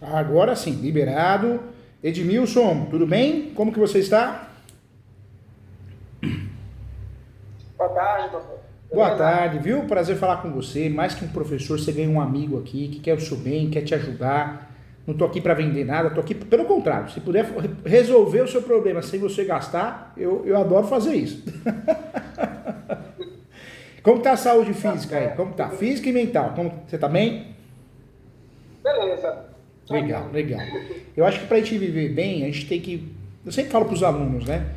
Agora sim, liberado. Edmilson, tudo bem? Como que você está? Boa tarde, doutor. Boa Beleza? tarde, viu? Prazer falar com você. Mais que um professor, você ganha um amigo aqui que quer o seu bem, quer te ajudar. Não tô aqui para vender nada, tô aqui pelo contrário. Se puder resolver o seu problema sem você gastar, eu adoro fazer isso. Como tá a saúde Tá física aí? certo. Como tá? Física e mental. Você tá bem? Beleza. Legal, Tranquilo. legal. Eu acho que para a gente viver bem, a gente tem que. Eu sempre falo para os alunos, né?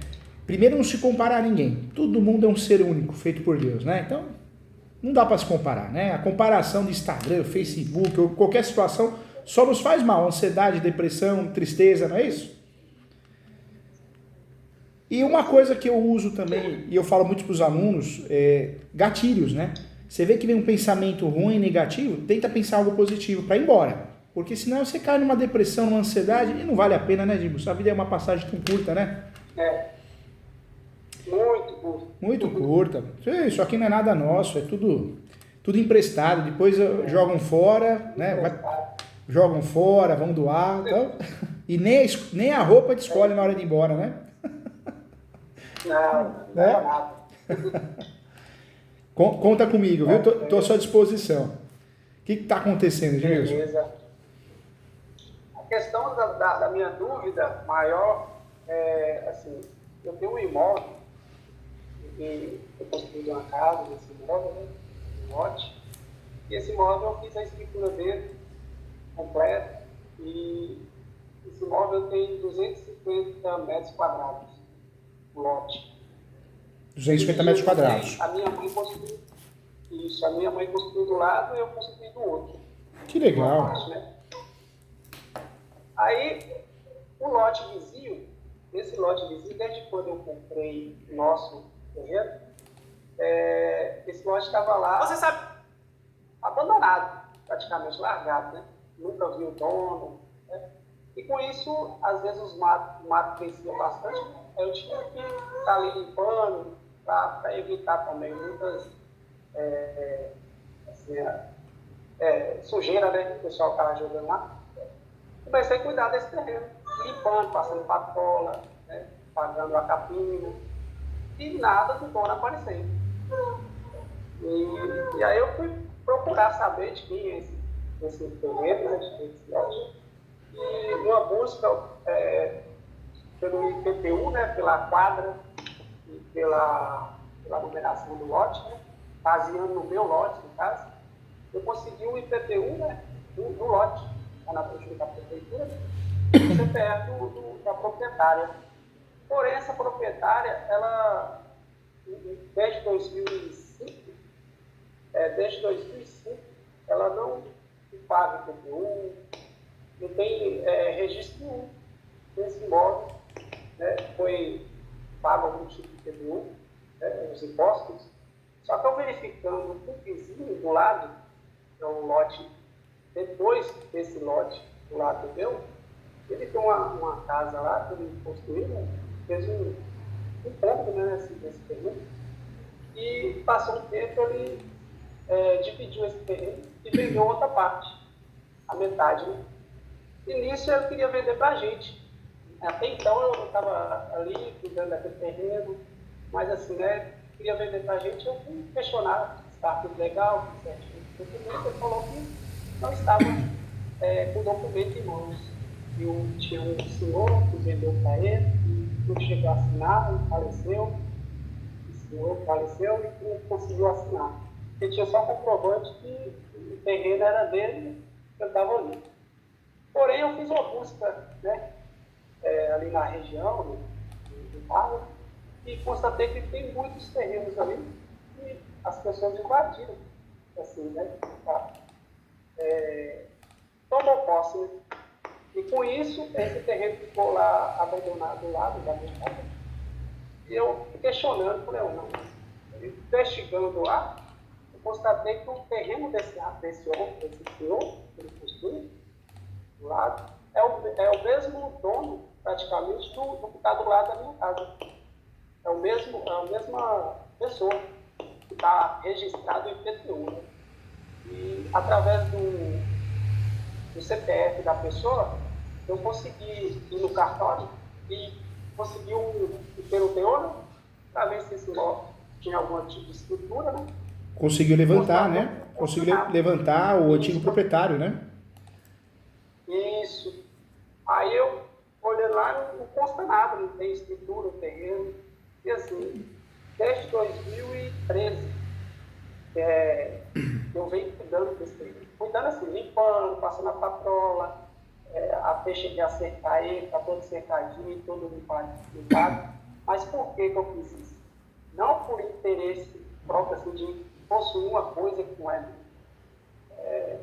Primeiro, não se comparar a ninguém. Todo mundo é um ser único, feito por Deus, né? Então, não dá para se comparar, né? A comparação de Instagram, Facebook, ou qualquer situação só nos faz mal. Ansiedade, depressão, tristeza, não é isso? E Sim, uma sim. coisa que eu uso também, e eu falo muito para os alunos, é gatilhos, né? Você vê que vem um pensamento ruim, negativo, tenta pensar algo positivo para ir embora. Porque senão você cai numa depressão, numa ansiedade, e não vale a pena, né, Diego? Sua vida é uma passagem tão curta, né? É, muito curto. Muito curta. Isso aqui não é nada nosso, é tudo emprestado. Depois É, jogam fora, né? emprestado. Jogam fora, vão doar, então. E nem a roupa te escolhe na hora de ir embora, né? Não, não leva Né? nada. Conta comigo, viu? Tô à É, sua disposição. O que está acontecendo, Edmilson? beleza. A questão da minha dúvida maior é, assim, eu tenho um imóvel e eu construí uma casa nesse imóvel, né? Um lote. E esse imóvel eu fiz a escritura dele completa e esse imóvel tem 250 metros quadrados, o lote. 250 E metros eu também, quadrados. a minha mãe construiu isso, a minha mãe construiu do lado e eu construí do outro, Que uma legal. parte, né? Aí, o lote vizinho, esse lote vizinho, desde quando eu comprei o nosso terreno, esse lote estava lá, você sabe, abandonado, praticamente largado, né? Nunca vi o dono, né? E com isso, às vezes o mato crescia bastante, eu tinha que estar ali limpando para evitar também muitas assim, sujeira, né? Que o pessoal estava jogando lá. Comecei a cuidar desse terreno, limpando, passando patola, né? Pagando a capina, e nada do dono aparecendo. E aí eu fui procurar saber de quem é esse terreno, né? De quem é esse lote. E uma busca pelo IPTU, né, pela quadra e pela numeração do lote, né, baseando no meu lote, no caso, eu consegui um IPTU, né, do lote, lá na frente da prefeitura, e o CPF da proprietária. Porém, essa proprietária, ela, desde 2005, desde 2005, ela não paga IPTU, não tem registro nenhum desse imóvel, né, foi pago algum tipo de IPTU, né, os impostos, só que eu verificando o vizinho do lado, que é um lote, depois desse lote do lado do meu, ele tem uma casa lá que ele construiu, né, fez um ponto, né, nesse terreno, e passou um tempo ele dividiu esse terreno e vendeu outra parte, a metade, né? E nisso ele queria vender para a gente. Até então eu estava ali cuidando daquele terreno, mas assim, né, queria vender para a gente, eu fui questionar se estava tudo legal, tudo certinho. O documento ele falou que não estava com o documento em mãos. E tinha um senhor que vendeu para ele, e não chegou a assinar, ele faleceu, o senhor faleceu e não conseguiu assinar. Ele tinha só comprovante que o terreno era dele, que ele estava ali. Porém, eu fiz uma busca, né, ali na região, do bairro, e constatei que tem muitos terrenos ali e as pessoas invadiram, assim, né? Tomou posse, né? E com isso, esse terreno ficou lá abandonado do lado da minha casa. E eu questionando, falei, não, investigando lá, eu constatei que o terreno desse senhor, que ele construiu, do lado, é o mesmo dono, praticamente, do que está do lado da minha casa. É a mesma pessoa que está registrado em IPTU. Né? E através do CPF da pessoa, eu consegui ir no cartório e consegui ter o teor para ver se esse imóvel tinha algum tipo de escritura, né? Conseguiu levantar, né? Conseguiu levantar o antigo proprietário, né? Isso. Aí eu olhei lá, não consta nada, não tem escritura, não tem terreno. E assim, desde 2013, eu venho cuidando desse terreno. Cuidando assim, limpando, passando a patrola, até cheguei a cercar ele, tá todo cercadinho, todo limpado. Mas por que eu fiz isso? Não por interesse próprio, assim, de possuir uma coisa que não é minha.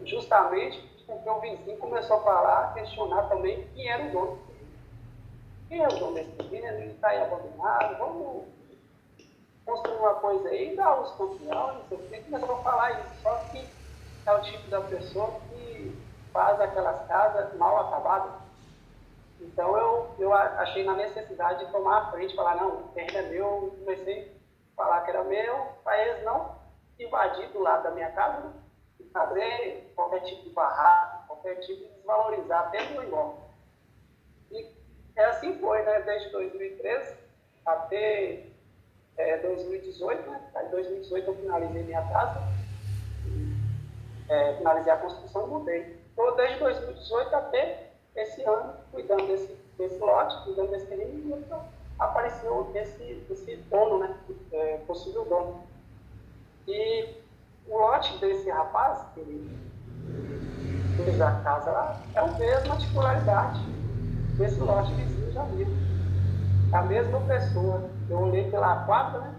Justamente porque o vizinho começou a falar, a questionar também quem era o dono. Quem é o dono desse terreno? Ele está aí abandonado, vamos construir uma coisa aí, dar os campeões, não sei o que. Começou a falar isso, só que é o tipo da pessoa que faz aquelas casas mal acabadas. Então eu achei na necessidade de tomar a frente, falar, não, o terreno é meu, comecei a falar que era meu, para eles não invadir do lado da minha casa, né? E fazer qualquer tipo de barraco, qualquer tipo de desvalorizar até do imóvel. E assim foi, né? Desde 2013 até 2018, né? Em 2018 eu finalizei minha casa, finalizei a construção e mudei. Então, desde 2018 até esse ano, cuidando desse lote, cuidando desse terreno, e apareceu esse dono, né? Possível dono. E o lote desse rapaz, que ele fez a casa lá, é a mesma titularidade desse lote vizinho já viu. É a mesma pessoa. Eu olhei pela quadra, né?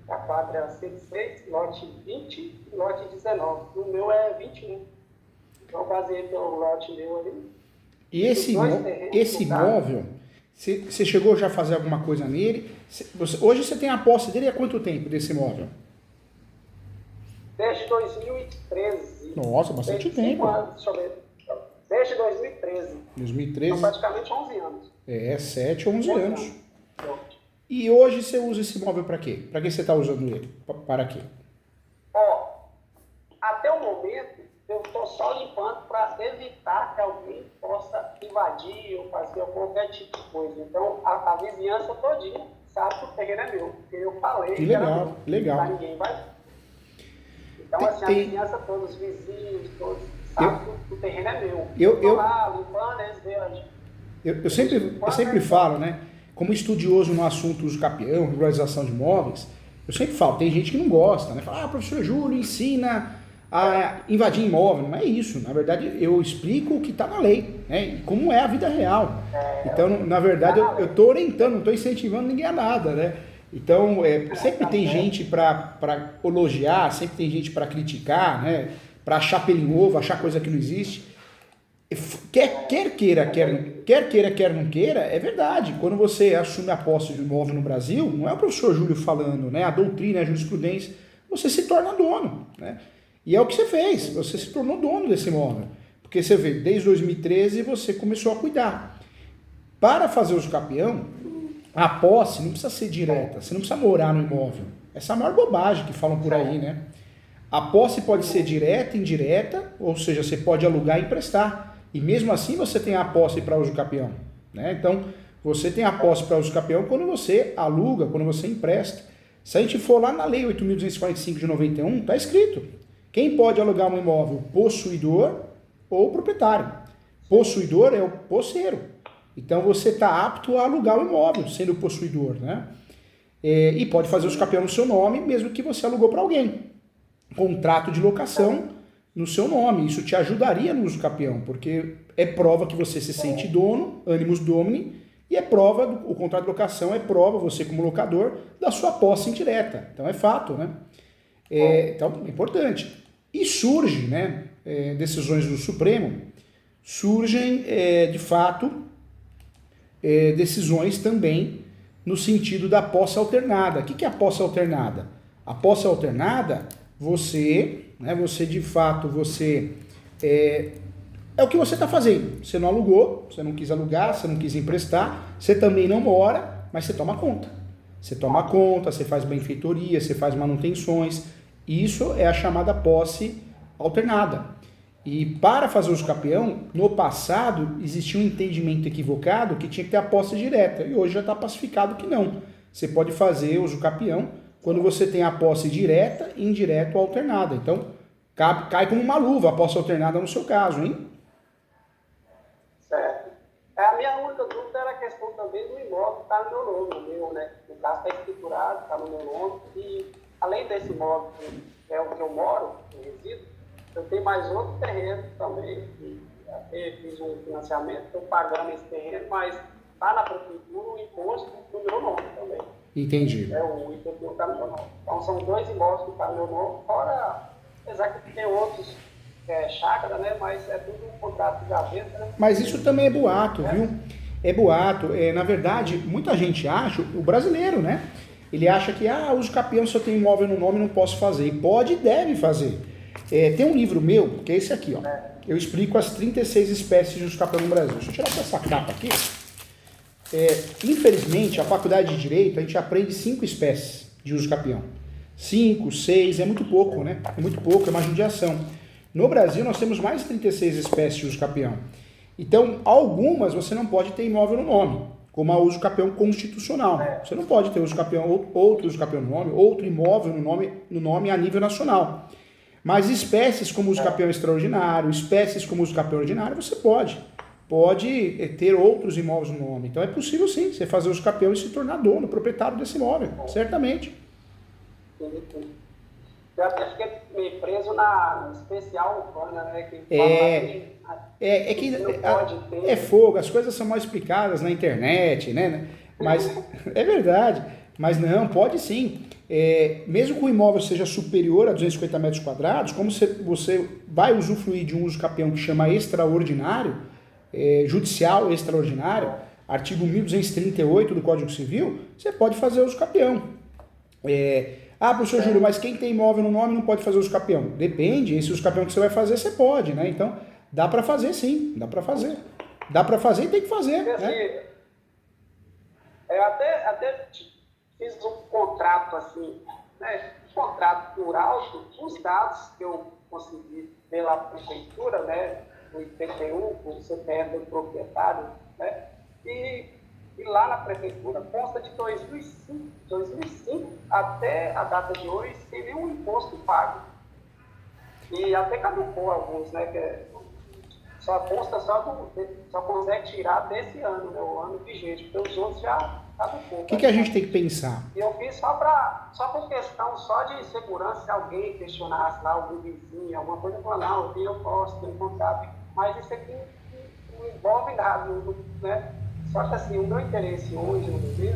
A quadra é 106, lote 20 e lote 19. O meu é 21. Então, eu baseei pelo lote meu ali. E esse imóvel, você chegou já a fazer alguma coisa nele? Hoje você tem a posse dele há quanto tempo desse imóvel? Desde 2013. Nossa, bastante tempo. Anos, deixa eu ver. Desde 2013. 2013? Então, praticamente 11 anos. 7, 11 anos. E hoje você usa esse imóvel para quê? Para que você está usando ele? Para quê? Até o momento, eu estou só limpando para evitar que alguém possa invadir ou fazer qualquer tipo de coisa. Então, a vizinhança todinha sabe que o terreno é meu. Porque eu falei que legal, legal. Para ninguém vai. Então, assim, a vizinhança toda, os vizinhos, todos sabem que o terreno é meu. Eu estou lá limpando, eles veem. Eu sempre falo, né? Como estudioso no assunto uso capião, regularização de imóveis, eu sempre falo, tem gente que não gosta, né? Fala, professor Júlio ensina a invadir imóvel. Não é isso. Na verdade, eu explico o que está na lei, né? E como é a vida real. Então, na verdade, eu estou orientando, não estou incentivando ninguém a nada, né? Então, sempre tem gente para elogiar, sempre tem gente para criticar, né? Para achar pelo em ovo, achar coisa que não existe. Quer queira, quer não queira, é verdade. Quando você assume a posse de um imóvel no Brasil, não é o professor Júlio falando, né? A doutrina, a jurisprudência, você se torna dono, né? E é o que você fez, você se tornou dono desse imóvel. Porque você vê, desde 2013 você começou a cuidar. Para fazer uso capião, a posse não precisa ser direta, você não precisa morar no imóvel. Essa é a maior bobagem que falam por aí, né? A posse pode ser direta, indireta, ou seja, você pode alugar e emprestar. E mesmo assim você tem a posse para uso capião, né? Então, você tem a posse para uso capião quando você aluga, quando você empresta. Se a gente for lá na lei 8.245 de 91, está escrito. Quem pode alugar um imóvel? Possuidor ou proprietário. Possuidor é o posseiro. Então, você está apto a alugar o imóvel, sendo possuidor, né? E pode fazer uso capião no seu nome, mesmo que você alugou para alguém. Contrato de locação no seu nome. Isso te ajudaria no uso capião, porque é prova que você se sente dono, animus domini, e é prova, o contrato de locação é prova, você como locador, da sua posse indireta. Então é fato, né? Então é importante. E surge, né, decisões do Supremo, surgem de fato decisões também no sentido da posse alternada. O que é a posse alternada? A posse alternada, você de fato, é o que você está fazendo. Você não alugou, você não quis alugar, você não quis emprestar, você também não mora, mas você toma conta. Você toma conta, você faz benfeitoria, você faz manutenções. Isso é a chamada posse alternada. E para fazer uso capião, no passado existia um entendimento equivocado que tinha que ter a posse direta, e hoje já está pacificado que não. Você pode fazer uso capião quando você tem a posse direta, indireta ou alternada. Então, cai como uma luva a posse alternada no seu caso, hein? Certo. A minha única dúvida era a questão também do imóvel que está no meu nome, o meu, né? O caso está escriturado, está no meu nome, e além desse imóvel que é o que eu moro, eu resido, eu tenho mais outro terreno também, que até fiz um financiamento, estou pagando esse terreno, mas está na prefeitura o imposto no meu nome também. Entendi. O IPTU está no meu nome. Então são 2 imóveis que estão no meu nome, fora, apesar que tem outros chácara, né? Mas é tudo um contrato de gaveta, né? Mas isso também é boato, viu? É boato. Na verdade, muita gente acha, o brasileiro, né? Ele acha que, uso capião, se eu tenho imóvel no nome, não posso fazer. E pode e deve fazer. Tem um livro meu, que é esse aqui, ó. Eu explico as 36 espécies de uso capião no Brasil. Deixa eu tirar essa capa aqui. Infelizmente, a faculdade de Direito, a gente aprende 5 espécies de uso capião. 5, 6, é muito pouco, né? É muito pouco, é uma judiação. No Brasil, nós temos mais de 36 espécies de uso capião. Então, algumas você não pode ter imóvel no nome, como a uso capião constitucional. Você não pode ter uso capião, outro uso capião no nome, outro imóvel no nome a nível nacional. Mas espécies como uso capião extraordinário, espécies como uso capião ordinário, você pode. Pode ter outros imóveis no nome. Então, é possível sim, você fazer uso capião e se tornar dono, proprietário desse imóvel, certamente. Eu até fiquei meio preso na especial urbana, né? É fogo, as coisas são mal explicadas na internet, né? Mas é verdade, mas não, pode sim. Mesmo que o imóvel seja superior a 250 metros quadrados, como você vai usufruir de um uso capião que chama extraordinário, judicial extraordinário, artigo 1238 do Código Civil, você pode fazer uso capião. Professor Júlio, mas quem tem imóvel no nome não pode fazer uso capião? Depende, esse uso capião que você vai fazer, você pode, né? Então, dá para fazer sim, dá para fazer. Dá para fazer e tem que fazer, né? Eu até fiz um contrato assim, né? Um contrato por alto, os dados que eu consegui pela prefeitura, né? O IPTU, o CPF do proprietário, né? E lá na prefeitura consta de 2005 até a data de hoje sem nenhum imposto pago. E até caducou alguns, né? Só consta, só consegue tirar desse ano, né? O ano vigente, porque os outros já caducou. O que a gente tem que pensar? E eu fiz só por questão só de segurança, se alguém questionasse lá, algum vizinho, alguma coisa, eu falava, não, eu posso ter um contrato, mas isso aqui não envolve nada, né? Só que assim, o meu interesse hoje no Brasil,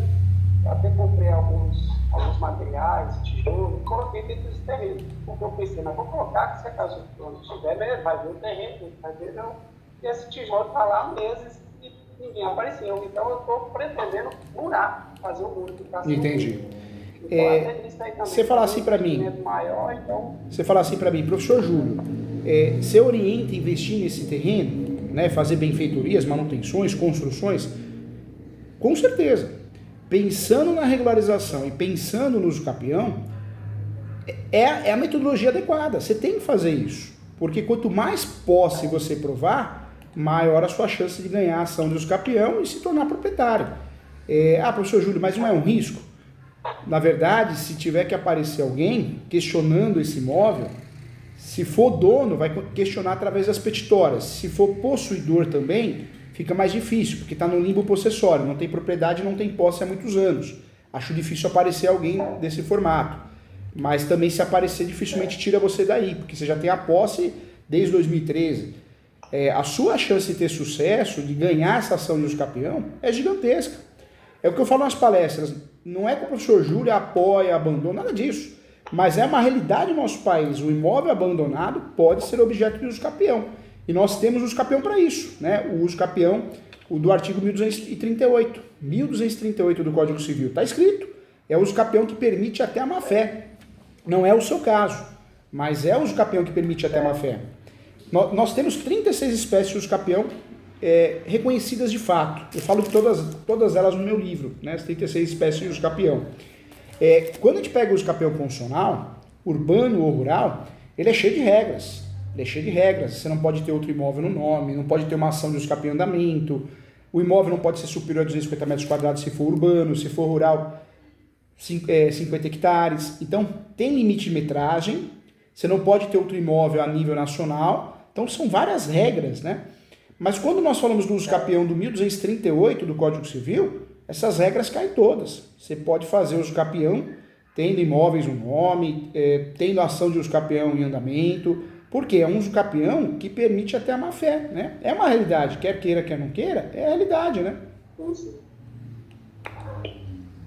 eu até comprei alguns materiais, tijolos, coloquei dentro dos terrenos. Porque eu pensei, mas vou colocar que se acaso o dono estiver, vai ver o terreno, vai ver não. E esse tijolo está lá há meses e ninguém apareceu. Então eu estou pretendendo murar, fazer o muro. Entendi. Você falar assim para mim, você falar assim para mim, professor Júlio, você orienta a investir nesse terreno, né, fazer benfeitorias, manutenções, construções? Com certeza. Pensando na regularização e pensando no uso capião, é a metodologia adequada. Você tem que fazer isso. Porque quanto mais posse você provar, maior a sua chance de ganhar a ação de uso capião e se tornar proprietário. Professor Júlio, mas não é um risco? Na verdade, se tiver que aparecer alguém questionando esse imóvel, se for dono, vai questionar através das petitórias. Se for possuidor também, fica mais difícil, porque está no limbo possessório, não tem propriedade, não tem posse há muitos anos. Acho difícil aparecer alguém desse formato. Mas também se aparecer, dificilmente tira você daí, porque você já tem a posse desde 2013. A sua chance de ter sucesso, de ganhar essa ação de uso capião, é gigantesca. É o que eu falo nas palestras. Não é que o professor Júlio apoia, abandona, nada disso. Mas é uma realidade no nosso país. O imóvel abandonado pode ser objeto de uso capião. E nós temos uso capião para isso, né? O uso capião, o do artigo 1238. 1238 do Código Civil. Está escrito. É o uso capião que permite até a má-fé. Não é o seu caso, mas é o uso capião que permite até a má-fé. Nós temos 36 espécies de uso capião reconhecidas de fato. Eu falo de todas elas no meu livro, né? As 36 espécies de uso capião. Quando a gente pega o uso capião funcional, urbano ou rural, ele é cheio de regras. Ele é cheio de regras. Você não pode ter outro imóvel no nome, não pode ter uma ação de usucapião em andamento, o imóvel não pode ser superior a 250 metros quadrados se for urbano, se for rural, 50 hectares. Então, tem limite de metragem, você não pode ter outro imóvel a nível nacional. Então, são várias regras, né? Mas quando nós falamos do usucapião do 1238 do Código Civil, essas regras caem todas. Você pode fazer usucapião tendo imóveis no nome, tendo ação de usucapião em andamento, porque é um usucapião que permite até a má-fé, né? É uma realidade, quer queira, quer não queira, é a realidade, né? Sim.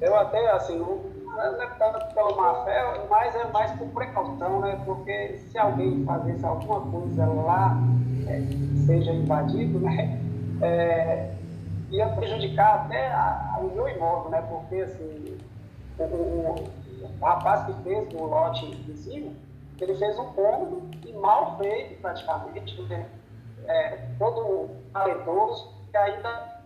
Eu até, assim, não é tanto pela má-fé, mas é mais por precaução, né? Porque se alguém fazesse alguma coisa lá, seja invadido, né? Ia prejudicar até o meu imóvel, né? Porque, assim, o rapaz que fez o lote de cima, ele fez um cômodo e mal feito, praticamente, né? Todo talentoso, e ainda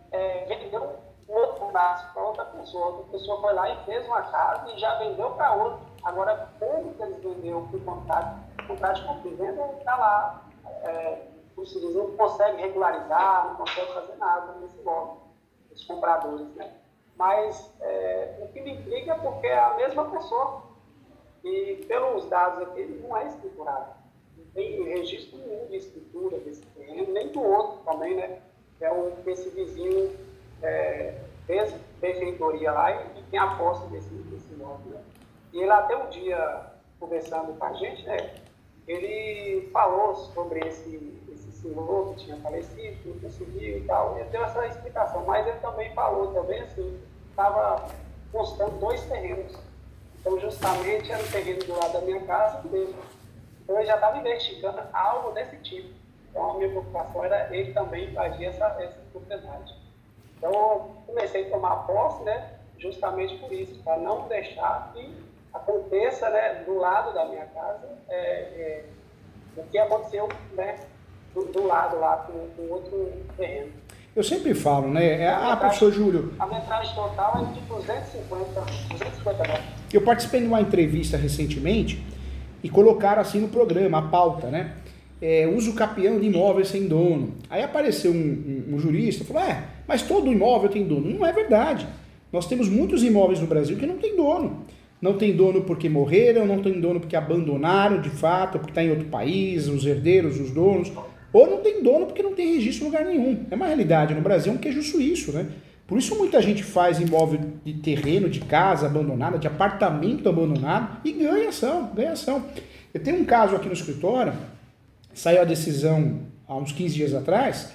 vendeu um outro braço para outra pessoa. Outra pessoa foi lá e fez uma casa e já vendeu para outra. Agora, como que eles venderam por contrato de compra e venda, está lá. Não consegue regularizar, não consegue fazer nada nesse imóvel, os compradores, né? Mas o que me intriga é porque é a mesma pessoa. E pelos dados aqui, ele não é escriturado. Não tem registro nenhum de escritura desse terreno, nem do outro também, né? Esse vizinho fez benfeitoria lá e tem a posse desse imóvel, né? E ele até um dia, conversando com a gente, né? Ele falou sobre esse senhor que tinha falecido, que não conseguiu e tal. Ele deu essa explicação, mas ele também falou também assim, estava constando 2 terrenos. Então, justamente, era o terreno do lado da minha casa mesmo. Então, ele já estava investigando algo desse tipo. Então, a minha preocupação era ele também invadir essa propriedade. Então, eu comecei a tomar posse, né, justamente por isso, para não deixar que aconteça, né, do lado da minha casa o que aconteceu, né, do lado lá com outro terreno. Eu sempre falo, né? Professor Júlio. A metragem total é de 250 metros. Eu participei de uma entrevista recentemente e colocaram assim no programa, a pauta, né? Usucapião de imóveis sem dono. Aí apareceu um jurista e falou, mas todo imóvel tem dono. Não é verdade. Nós temos muitos imóveis no Brasil que não tem dono. Não tem dono porque morreram, não tem dono porque abandonaram de fato, porque está em outro país, os herdeiros, os donos. Ou não tem dono porque não tem registro em lugar nenhum. É uma realidade. No Brasil é um queijo suíço, né? Por isso muita gente faz imóvel de terreno, de casa abandonada, de apartamento abandonado e ganha ação. Eu tenho um caso aqui no escritório, saiu a decisão há uns 15 dias atrás,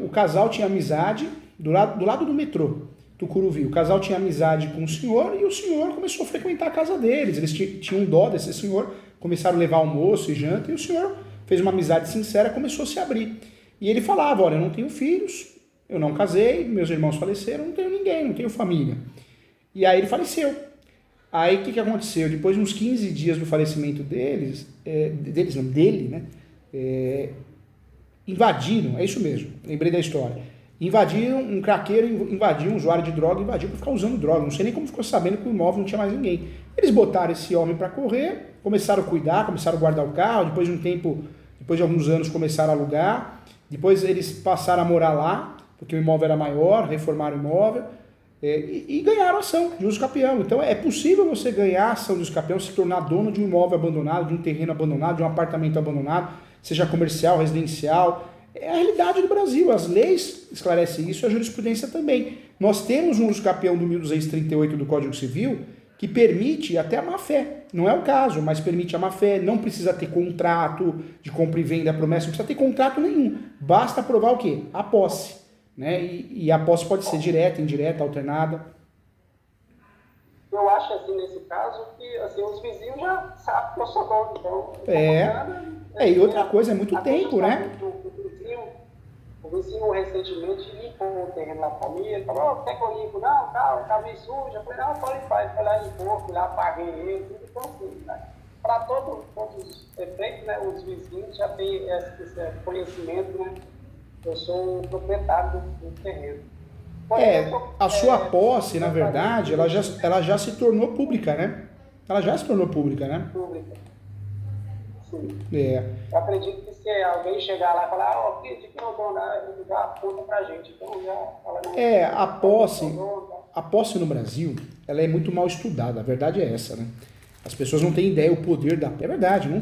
o casal tinha amizade do lado do metrô, Tucuruvi. O casal tinha amizade com o senhor e o senhor começou a frequentar a casa deles. Eles tinham dó desse senhor, começaram a levar almoço e janta e o senhor fez uma amizade sincera, começou a se abrir. E ele falava, olha, eu não tenho filhos, eu não casei, meus irmãos faleceram, não tenho ninguém, não tenho família. E aí ele faleceu. Aí o que aconteceu? Depois de uns 15 dias do falecimento dele, né? Invadiram, é isso mesmo, lembrei da história. Invadiram, um craqueiro invadiu, um usuário de droga, invadiu para ficar usando droga. Não sei nem como ficou sabendo que o imóvel não tinha mais ninguém. Eles botaram esse homem para correr, começaram a cuidar, começaram a guardar o carro, depois de um tempo, depois de alguns anos começaram a alugar, depois eles passaram a morar lá, porque o imóvel era maior, reformaram o imóvel, e ganharam ação de usucapião. Então é possível você ganhar ação de usucapião, se tornar dono de um imóvel abandonado, de um terreno abandonado, de um apartamento abandonado, seja comercial, residencial. É a realidade do Brasil, as leis esclarecem isso, a jurisprudência também. Nós temos um usucapião do 1238 do Código Civil que permite até a má-fé. Não é o caso, mas permite a má-fé, não precisa ter contrato de compra e venda, promessa, não precisa ter contrato nenhum. Basta provar o quê? A posse. Né? E a posse pode ser direta, indireta, alternada. Eu acho, assim, nesse caso, que assim, os vizinhos já sabem que eu sou dono, então... E outra coisa, é muito tempo, né? O vizinho recentemente limpou o terreno da família, ele falou, quer que eu limpo? Não, tá meio sujo. Eu falei, não, pode limpar. Ele foi lá, limpou, fui lá, paguei ele, tudo. Então, assim, né? Para todos os efeitos, né, os vizinhos já têm esse conhecimento, né? Eu sou o proprietário do terreno. A sua posse, na verdade, ela já se tornou pública, né? Ela já se tornou pública, né? Pública. Sim. É, Eu acredito que se alguém chegar lá e falar, ó, de que é o dono, ele já aponta pra gente. Então já fala, não, a é o posse, dono, tá? a posse no Brasil, ela é muito mal estudada, a verdade é essa, né? As pessoas não têm ideia o poder da... É verdade, não